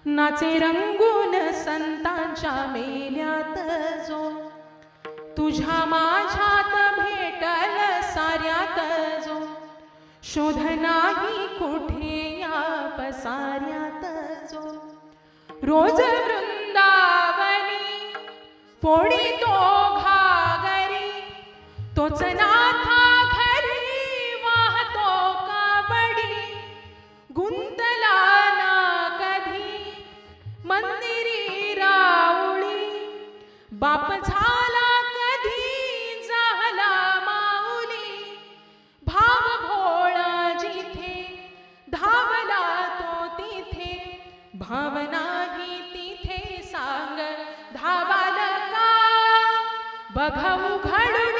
नाचे रंगून संतांच्या मेल्यात जो, तुझ्या माझ्यात भेटल साऱ्यात जो, शोध नाही कुठे या पसाऱ्यात जो. रोज वृंदावनी फोडी तो घागरी, तोच नाथा घरी वाहतो काबडी. गुंतला ना कधी मंदिरी राऊळी, बाप झाला कधी झाला माऊली. भाव भोळा जिथे धावला तो तिथे, भाव नाही तिथे सांग धावाल का. बघ उघडून